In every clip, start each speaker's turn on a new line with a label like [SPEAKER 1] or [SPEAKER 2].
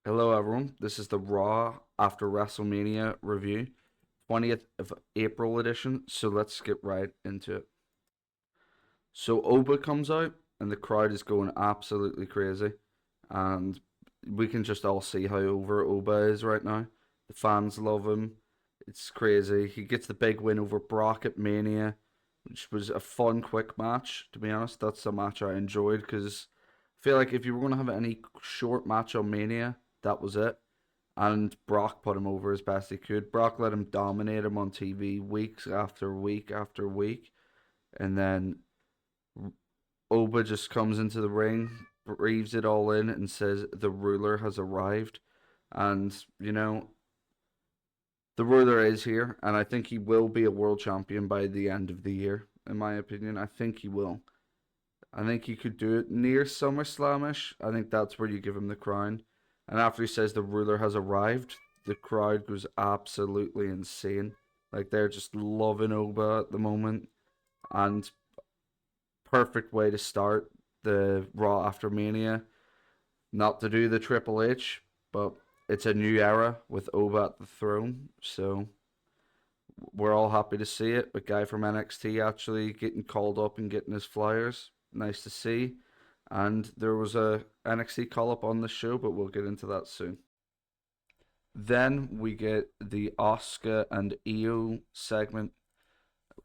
[SPEAKER 1] Hello, everyone. This is the Raw after WrestleMania review, 20th of April edition. So let's get right into it. So Oba comes out, and the crowd is going absolutely crazy. And we can just all see how over Oba is right now. The fans love him. It's crazy. He gets the big win over Brock at Mania, which was a fun, quick match. To be honest, that's a match I enjoyed because I feel like if you were going to have any short match on Mania, that was it. And Brock put him over as best he could. Brock let him dominate him on TV weeks after week after week. And then Oba just comes into the ring, breathes it all in, and says, "The ruler has arrived." And, the ruler is here. And I think he will be a world champion by the end of the year, in my opinion. I think he will. I think he could do it near SummerSlamish. I think that's where you give him the crown. And after he says the ruler has arrived, the crowd goes absolutely insane. Like they're just loving Oba at the moment. And perfect way to start the Raw after Mania. Not to do the Triple H, but it's a new era with Oba at the throne. So we're all happy to see it. A guy from NXT actually getting called up and getting his flyers. Nice to see. And there was a NXT call up on the show, but we'll get into that soon. Then we get the Oscar and Io segment,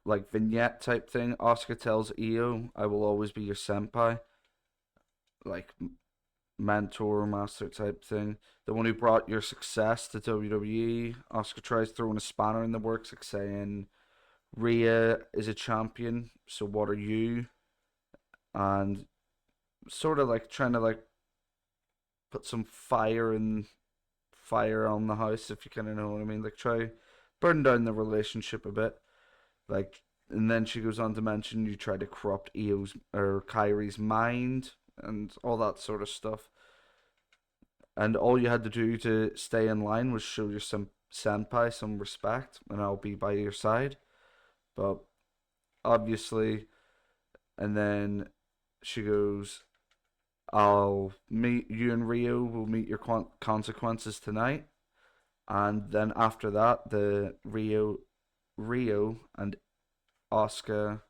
[SPEAKER 1] like vignette type thing. Oscar tells Io, "I will always be your senpai," like mentor, master type thing. The one who brought your success to WWE. Oscar tries throwing a spanner in the works, like saying, "Rhea is a champion, so what are you?" And sort of like trying to like put some fire on the house, if you kind of know what I mean. Like try burn down the relationship a bit. Like, and then she goes on to mention you try to corrupt Io's or Kyrie's mind and all that sort of stuff. And all you had to do to stay in line was show your senpai some respect, and I'll be by your side. But obviously, and then she goes, "I'll meet you and Rio. Will meet your consequences tonight." And then after that, the Rio and Oscar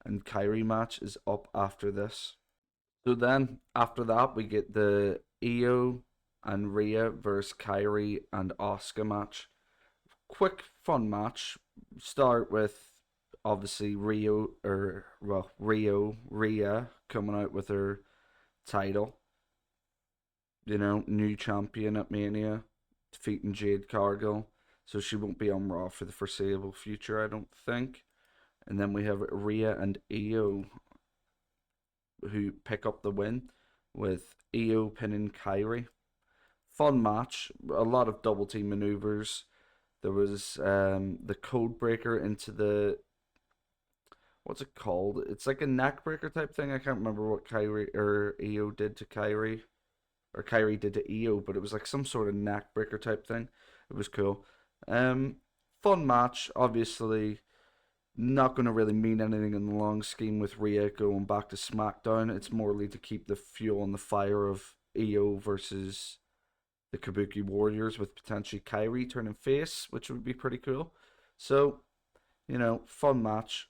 [SPEAKER 1] and Kyrie match is up after this. So then after that, we get the Io and Rhea versus Kyrie and Oscar match. Quick, fun match. Start with obviously Rhea coming out with her title. New champion at Mania, defeating Jade Cargill. So she won't be on Raw for the foreseeable future, I don't think. And then we have Rhea and Io who pick up the win with Io pinning Kyrie. Fun match, a lot of double team maneuvers. There was the code breaker into the what's it called? It's like a neck breaker type thing. I can't remember what Kyrie or Io did to Kyrie, or Kyrie did to Io, but it was like some sort of neck breaker type thing. It was cool. Um, Fun match. Obviously, not going to really mean anything in the long scheme with Rhea going back to SmackDown. It's morely to keep the fuel on the fire of Io versus the Kabuki Warriors, with potentially Kyrie turning face, which would be pretty cool. So, fun match.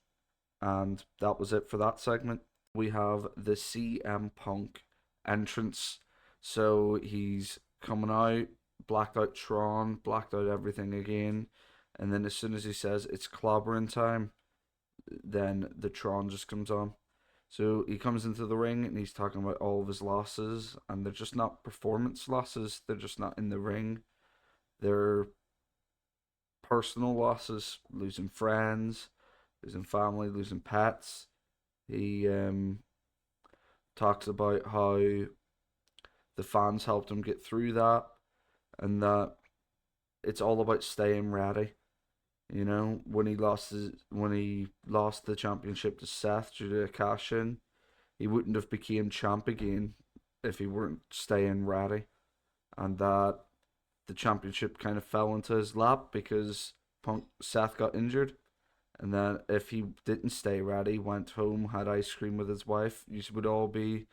[SPEAKER 1] And that was it for that segment. We have the CM Punk entrance. So he's coming out, blacked out Tron, blacked out everything again. And then as soon as he says it's clobbering time, then the Tron just comes on. So he comes into the ring and he's talking about all of his losses, and they're just not performance losses. They're just not in the ring. They're personal losses, losing friends, losing family, losing pets. He talks about how the fans helped him get through that, and that it's all about staying ready. When he lost the championship to Seth due to a cash in, he wouldn't have became champ again if he weren't staying ready, and that the championship kind of fell into his lap because Seth got injured, and then if he didn't stay ready, went home, had ice cream with his wife, you would all be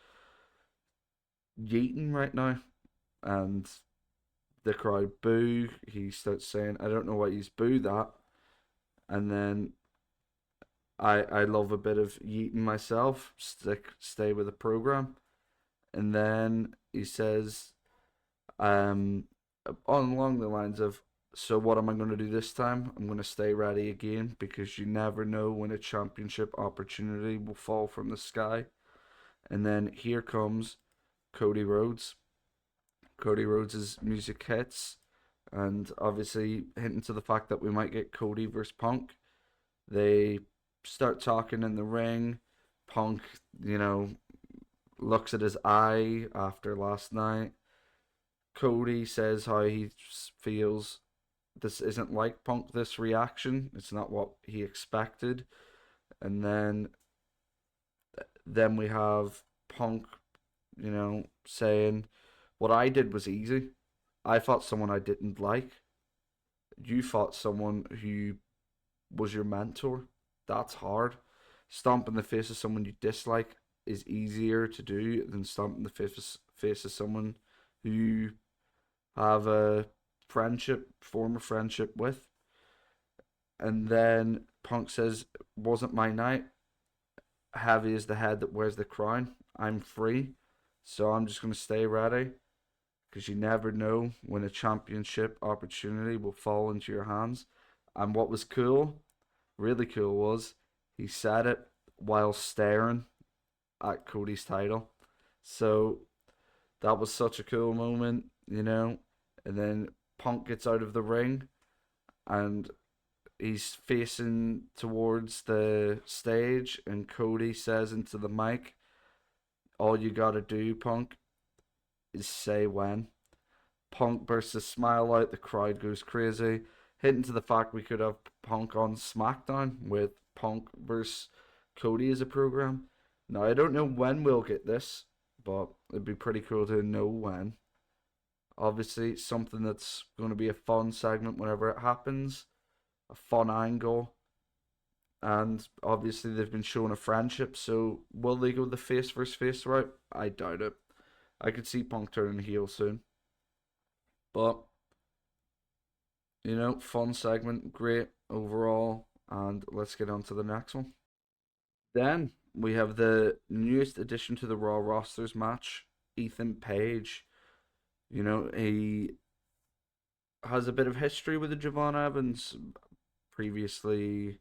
[SPEAKER 1] yeeting right now. And the crowd boo. He starts saying, "I don't know why he's boo that," and then I love a bit of yeeting myself. Stay with the program, and then he says, um, on along the lines of, "So what am I going to do this time? I'm going to stay ready again because you never know when a championship opportunity will fall from the sky." And then here comes Cody Rhodes. Cody Rhodes' music hits, and obviously hinting to the fact that we might get Cody versus Punk. They start talking in the ring. Punk, you know, looks at his eye after last night. Cody says how he feels this isn't like Punk, this reaction. It's not what he expected. And then we have Punk, saying, "What I did was easy. I fought someone I didn't like. You fought someone who was your mentor. That's hard. Stomping the face of someone you dislike is easier to do than stomping the face of someone who have a former friendship with." And then Punk says, "Wasn't my night. Heavy is the head that wears the crown. I'm free, so I'm just going to stay ready because you never know when a championship opportunity will fall into your hands." And what was cool, really cool, was he said it while staring at Cody's title. So that was such a cool moment. And then Punk gets out of the ring and he's facing towards the stage, and Cody says into the mic, "All you gotta do, Punk, is say when." Punk bursts a smile out, the crowd goes crazy, hinting to the fact we could have Punk on SmackDown with Punk versus Cody as a program. Now, I don't know when we'll get this, but it'd be pretty cool to know when. Obviously, something that's going to be a fun segment whenever it happens, a fun angle, and obviously they've been showing a friendship. So will they go the face versus face route? I doubt it. I could see Punk turning heel soon, but fun segment, great overall, and let's get on to the next one. Then we have the newest addition to the Raw rosters match, Ethan Page. He has a bit of history with the Javon Evans. Previously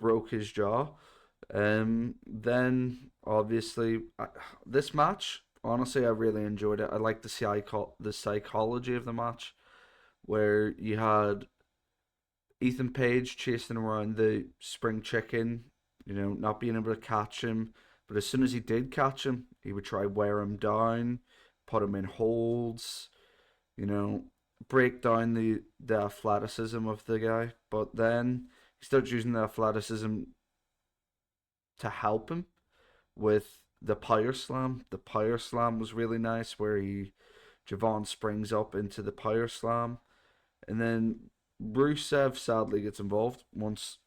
[SPEAKER 1] broke his jaw. Then obviously this match, honestly, I really enjoyed it. I like the psychology of the match, where you had Ethan Page chasing around the spring chicken, not being able to catch him. But as soon as he did catch him, he would try wear him down, put him in holds, you know, break down the athleticism of the guy. But then he starts using the athleticism to help him with the power slam. The power slam was really nice, where Javon springs up into the power slam, and then Rusev sadly gets involved once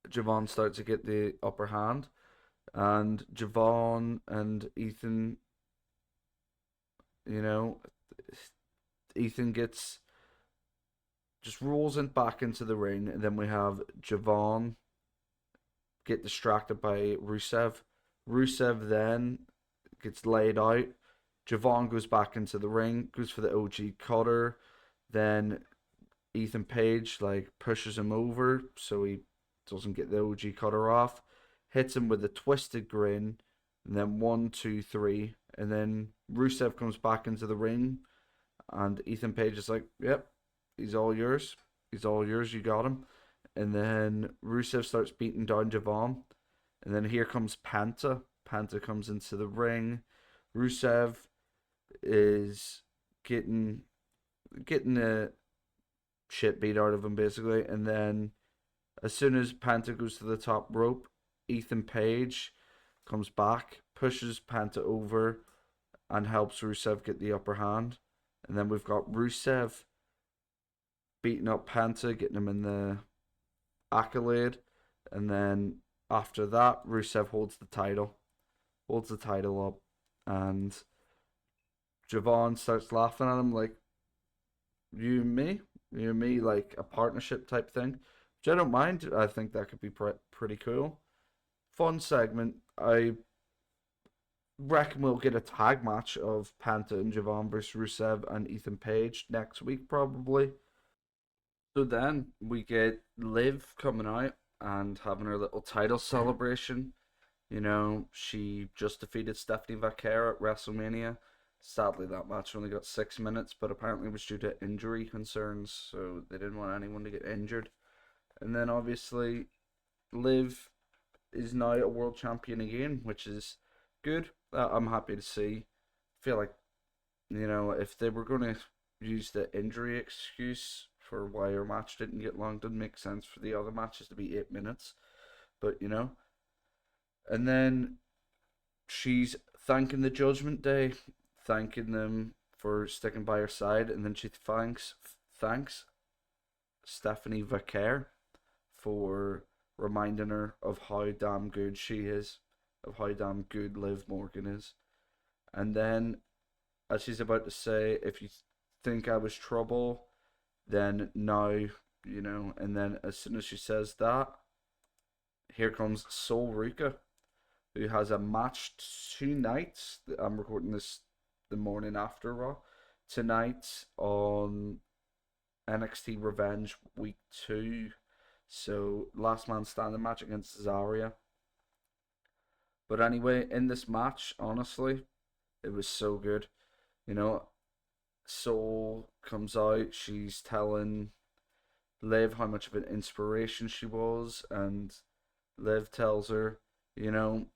[SPEAKER 1] Javon starts to get the upper hand, and Javon and Ethan, you know, Ethan gets just rolls in back into the ring, and then we have Javon get distracted by Rusev. Rusev then gets laid out. Javon goes back into the ring, goes for the OG cutter. Then Ethan Page pushes him over so he doesn't get the OG cutter off. Hits him with a twisted grin, and then 1, 2, 3, and then Rusev comes back into the ring, and Ethan Page is like, "Yep, he's all yours. He's all yours. You got him." And then Rusev starts beating down Javon, and then here comes Penta. Penta comes into the ring. Rusev is getting a shit beat out of him basically, and then as soon as Penta goes to the top rope, Ethan Page comes back, pushes Penta over, and helps Rusev get the upper hand. And then we've got Rusev beating up Penta, getting him in the accolade, and then after that, Rusev holds the title up, and Javon starts laughing at him like, you and me, you and me, like a partnership type thing, which I don't mind. I think that could be pretty cool. Fun segment. I reckon we'll get a tag match of Panta and Javon versus Rusev and Ethan Page next week, probably. So then we get Liv coming out and having her little title celebration. You know, she just defeated Stephanie Vaquer at WrestleMania. Sadly, that match only got 6 minutes, but apparently it was due to injury concerns, so they didn't want anyone to get injured. And then obviously, Liv is now a world champion again, which is good. I'm happy to see. I feel like, if they were going to use the injury excuse for why her match didn't get long, didn't make sense for the other matches to be 8 minutes. But. And then she's thanking the Judgment Day, thanking them for sticking by her side, and then she thanks Stephanie Vaquer for reminding her of how damn good she is, of how damn good Liv Morgan is. And then, as she's about to say, if you think I was trouble, then now. And then as soon as she says that, here comes Sol Ruka, who has a match tonight. I'm recording this the morning after Raw. Tonight on NXT Revenge Week 2. So, last man standing match against Zarya. But anyway, in this match, honestly, it was so good. You know, Soul comes out, she's telling Liv how much of an inspiration she was, and Liv tells her, you know,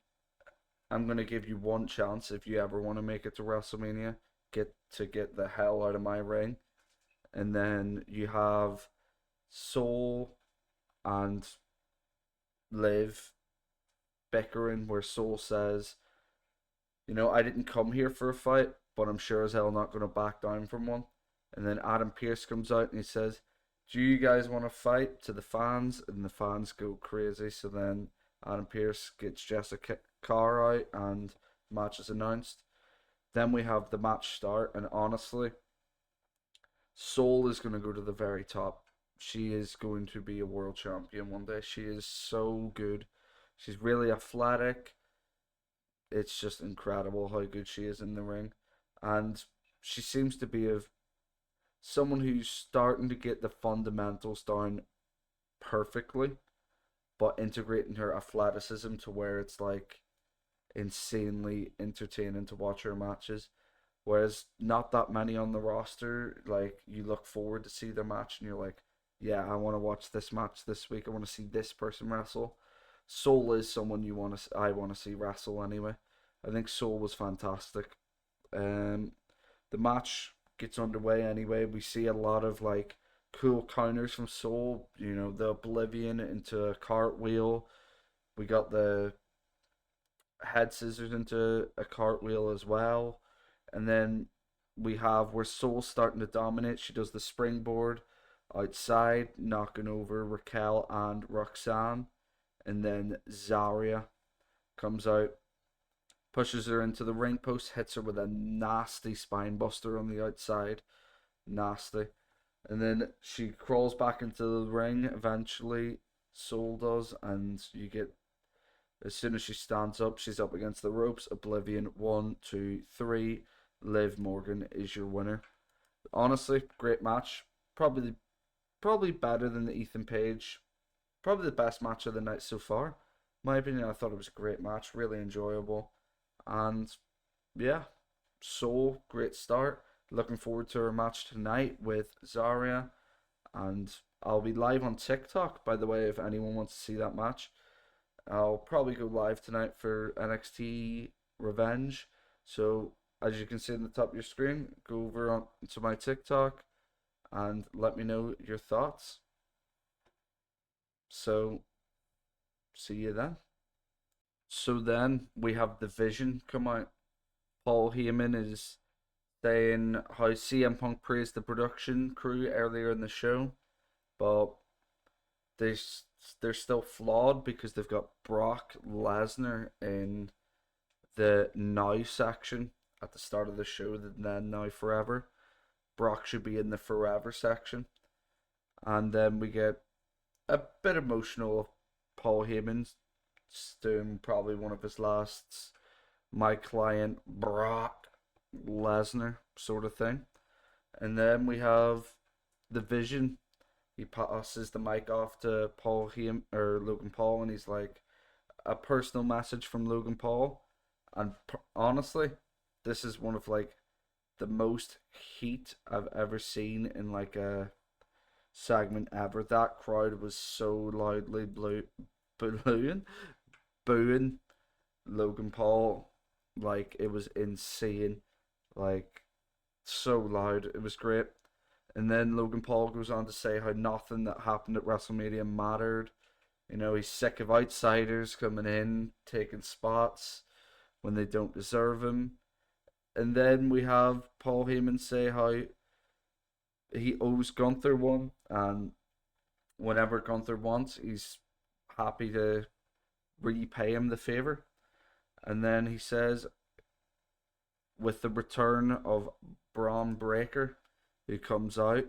[SPEAKER 1] I'm gonna give you one chance if you ever want to make it to WrestleMania. Get the hell out of my ring. And then you have Soul and Liv bickering, where Soul says, I didn't come here for a fight, but I'm sure as hell not gonna back down from one. And then Adam Pearce comes out and he says, do you guys want to fight, to the fans? And the fans go crazy. So then Adam Pearce gets Jessica Carr out and match is announced. Then we have the match start, and honestly, Soul is going to go to the very top. She is going to be a world champion one day. She is so good. She's really athletic. It's just incredible how good she is in the ring. And she seems to be someone who's starting to get the fundamentals down perfectly, but integrating her athleticism to where it's like insanely entertaining to watch her matches. Whereas not that many on the roster, like you look forward to see their match and you're like, yeah, I want to watch this match this week. I want to see this person wrestle. Soul is someone I want to see wrestle anyway. I think Soul was fantastic. Um, the match gets underway anyway. We see a lot of like cool counters from Soul. The Oblivion into a cartwheel. We got the head scissors into a cartwheel as well. And then we have where Soul's starting to dominate. She does the springboard outside, knocking over Raquel and Roxanne. And then Zarya comes out, pushes her into the ring post, hits her with a nasty spine buster on the outside. Nasty. And then she crawls back into the ring eventually. Soul does, and you get, as soon as she stands up, she's up against the ropes. Oblivion, 1, 2, 3. Liv Morgan is your winner. Honestly, great match. Probably better than the Ethan Page. Probably the best match of the night so far. In my opinion, I thought it was a great match, really enjoyable. And yeah, Soul, great start. Looking forward to her match tonight with Zarya. And I'll be live on TikTok, by the way, if anyone wants to see that match. I'll probably go live tonight for NXT Revenge. So, as you can see on the top of your screen, go over to my TikTok and let me know your thoughts. So, see you then. So then we have the Vision come out. Paul Heyman is saying how CM Punk praised the production crew earlier in the show, but they're still flawed because they've got Brock Lesnar in the Now section, at the start of the show, the then, now, forever. Brock should be in the forever section. And then we get a bit emotional of Paul Heyman doing probably one of his lasts, my client Brock Lesnar sort of thing. And then we have the Vision. He passes the mic off to Paul Heyman or Logan Paul, and he's like, a personal message from Logan Paul. And honestly, this is one of like the most heat I've ever seen in like a segment ever. That crowd was so loudly booing, booing Logan Paul, like it was insane, like so loud. It was great. And then Logan Paul goes on to say how nothing that happened at WrestleMania mattered. You know, he's sick of outsiders coming in, taking spots when they don't deserve him. And then we have Paul Heyman say how he owes Gunther one, and whenever Gunther wants, he's happy to repay him the favor. And then he says, with the return of Braun Breaker, who comes out,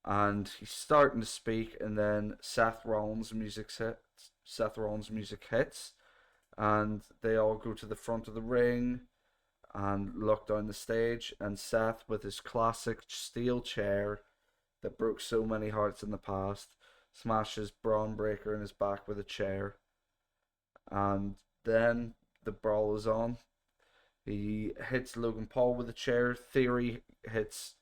[SPEAKER 1] and he's starting to speak, and then Seth Rollins' music hits. And they all go to the front of the ring and look down the stage, and Seth, with his classic steel chair that broke so many hearts in the past, smashes Braun Breaker in his back with a chair. And then the brawl is on. He hits Logan Paul with a chair. Theory hits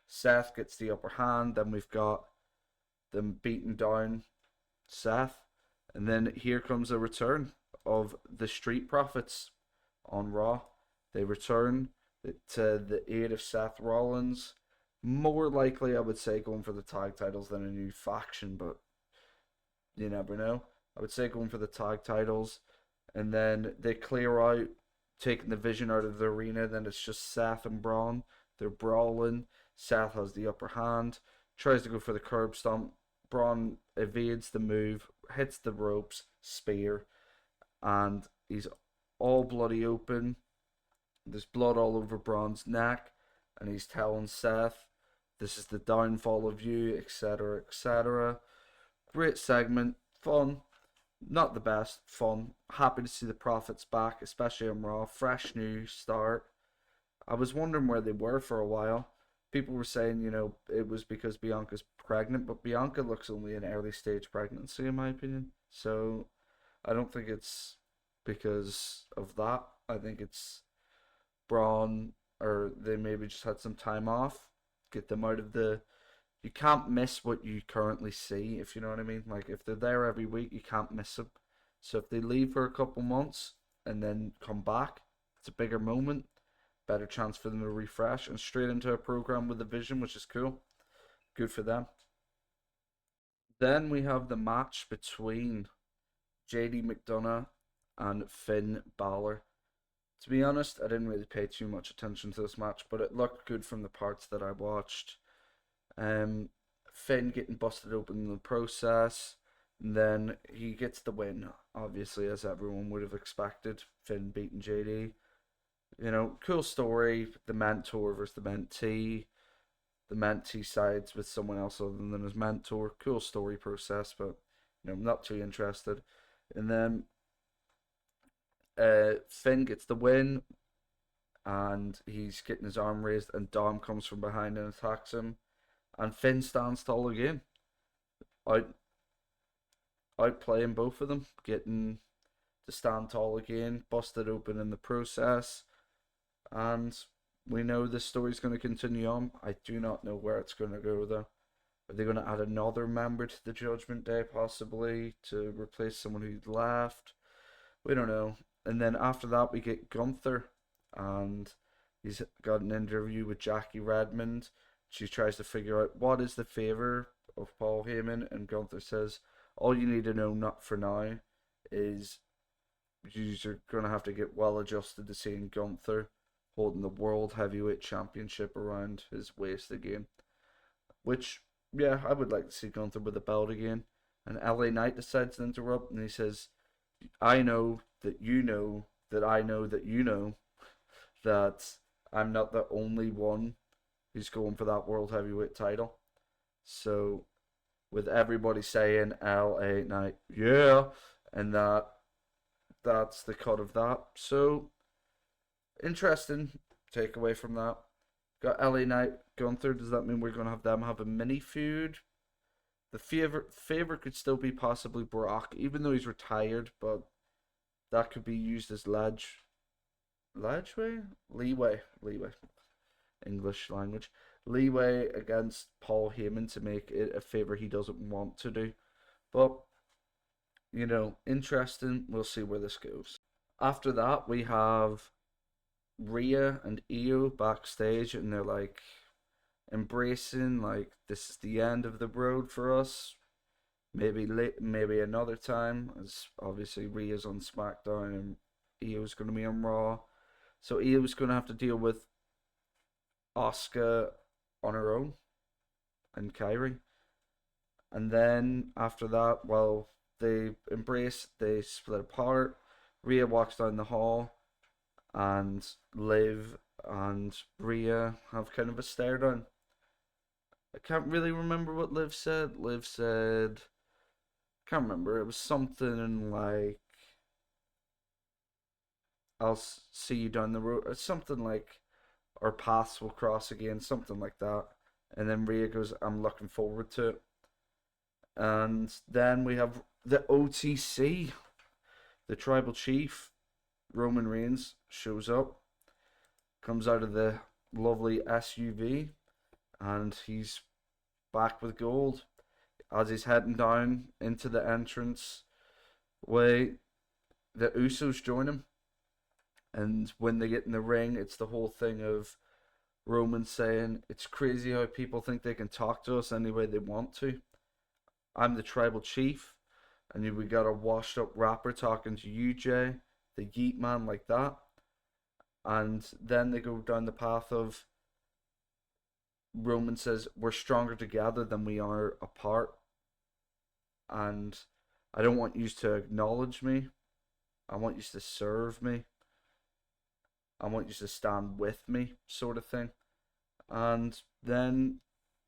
[SPEAKER 1] Seth, gets the upper hand. Then we've got them beating down Seth. And then here comes a return of the Street Profits on Raw. They return to the aid of Seth Rollins. More likely, I would say, going for the tag titles than a new faction, but you never know. I would say going for the tag titles. And then they clear out, taking the Vision out of the arena. Then it's just Seth and Braun. They're brawling. Seth has the upper hand, tries to go for the curb stomp. Braun evades the move, hits the ropes, spear, and he's all bloody open. There's blood all over Braun's neck, and he's telling Seth, this is the downfall of you, etc., etc. Great segment, fun. Not the best, fun. Happy to see the Profits back, especially on Raw. Fresh new start. I was wondering where they were for a while. People were saying, it was because Bianca's pregnant, but Bianca looks only an early stage pregnancy, in my opinion. So I don't think it's because of that. I think it's Braun, or they maybe just had some time off, get them out of the. You can't miss what you currently see, if you know what I mean. Like, if they're there every week, you can't miss them. So if they leave for a couple months and then come back, it's a bigger moment, better chance for them to refresh, and straight into a program with a Vision, which is cool. Good for them. Then we have the match between JD McDonough and Finn Balor. To be honest, I didn't really pay too much attention to this match, but it looked good from the parts that I watched. Finn getting busted open in the process, and then he gets the win, obviously, as everyone would have expected. Finn beating JD. Cool story. The mentor versus the mentee. The mentee sides with someone else other than his mentor. Cool story process, but I'm not too interested. And then Finn gets the win, and he's getting his arm raised, and Dom comes from behind and attacks him, and Finn stands tall again, out outplaying both of them, getting to stand tall again, busted open in the process, and we know this story's going to continue on. I do not know where it's going to go though. Are they going to add another member to the Judgment Day, possibly, to replace someone who's left? We don't know. And then after that, we get Gunther, and he's got an interview with Jackie Redmond. She tries to figure out what is the favor of Paul Heyman, and Gunther says, all you need to know, not for now, is you're going to have to get well adjusted to seeing Gunther holding the World Heavyweight Championship around his waist again. Which, yeah, I would like to see Gunther with the belt again. And LA Knight decides to interrupt, and he says, I know that you know that I know that you know. that I'm not the only one who's going for that world heavyweight title. So with everybody saying LA Knight, yeah, and that's the cut of that. So interesting takeaway from that. Got LA Knight going through. Does that mean we're gonna have them have a mini feud? The favorite could still be possibly Brock, even though he's retired, but that could be used as leeway, English language, leeway against Paul Heyman to make it a favor he doesn't want to do. But interesting. We'll see where this goes. After that, we have Rhea and Io backstage, and they're like embracing, like, this is the end of the road for us. Maybe another time, as obviously Rhea's on SmackDown and Io's going to be on Raw. So Io's going to have to deal with Asuka on her own and Kyrie. And then after that, well, they embrace, they split apart. Rhea walks down the hall, and Liv and Rhea have kind of a stare down. I can't really remember what Liv said. Liv said, can't remember. It was something like, "I'll see you down the road," or something like, "our paths will cross again," something like that. And then Rhea goes, "I'm looking forward to it." And then we have the OTC, the Tribal Chief, Roman Reigns, shows up, comes out of the lovely SUV, and he's back with gold. As he's heading down into the entrance way, the Usos join him. And when they get in the ring, it's the whole thing of Roman saying, "It's crazy how people think they can talk to us any way they want to. I'm the Tribal Chief, and we got a washed up rapper talking to you, Jay, the Yeet Man, like that." And then they go down the path of Roman says, "We're stronger together than we are apart. And I don't want you to acknowledge me. I want you to serve me. I want you to stand with me," sort of thing. And then,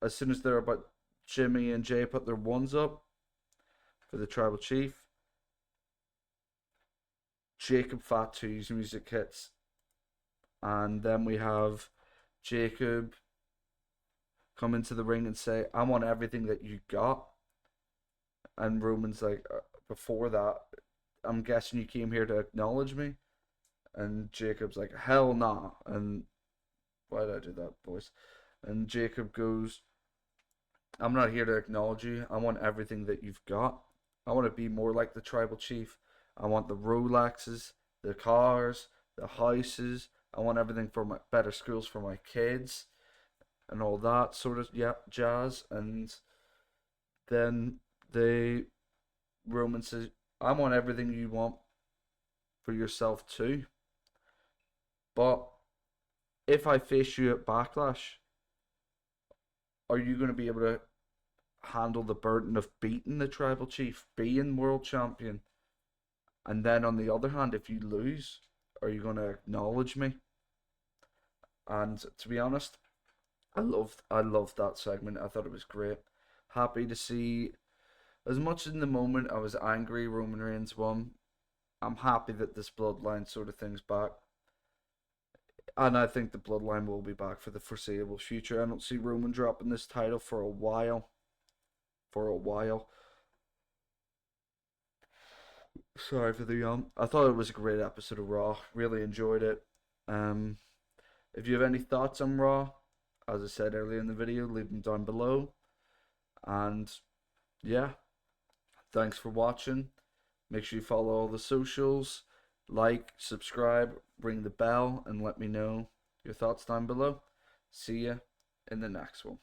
[SPEAKER 1] as soon as they're about, Jimmy and Jay put their ones up for the Tribal Chief, Jacob Fatu's music hits. And then we have Jacob come into the ring and say, "I want everything that you got." And Roman's like, "Before that, I'm guessing you came here to acknowledge me." And Jacob's like, "Hell nah." And why did I do that voice? And Jacob goes, "I'm not here to acknowledge you. I want everything that you've got. I want to be more like the Tribal Chief. I want the Rolexes, the cars, the houses. I want everything for my better schools for my kids and all that sort of jazz." And then Roman says, "I want everything you want for yourself too. But if I face you at Backlash, are you going to be able to handle the burden of beating the Tribal Chief, being world champion? And then on the other hand, if you lose, are you going to acknowledge me?" And to be honest, I loved that segment. I thought it was great. Happy to see, as much in the moment I was angry Roman Reigns won, I'm happy that this bloodline sort of thing's back. And I think the bloodline will be back for the foreseeable future. I don't see Roman dropping this title for a while. Sorry for the yawn. I thought it was a great episode of Raw. Really enjoyed it. Um, if you have any thoughts on Raw, as I said earlier in the video, leave them down below. And yeah, thanks for watching. Make sure you follow all the socials, like, subscribe, ring the bell, and let me know your thoughts down below. See ya in the next one.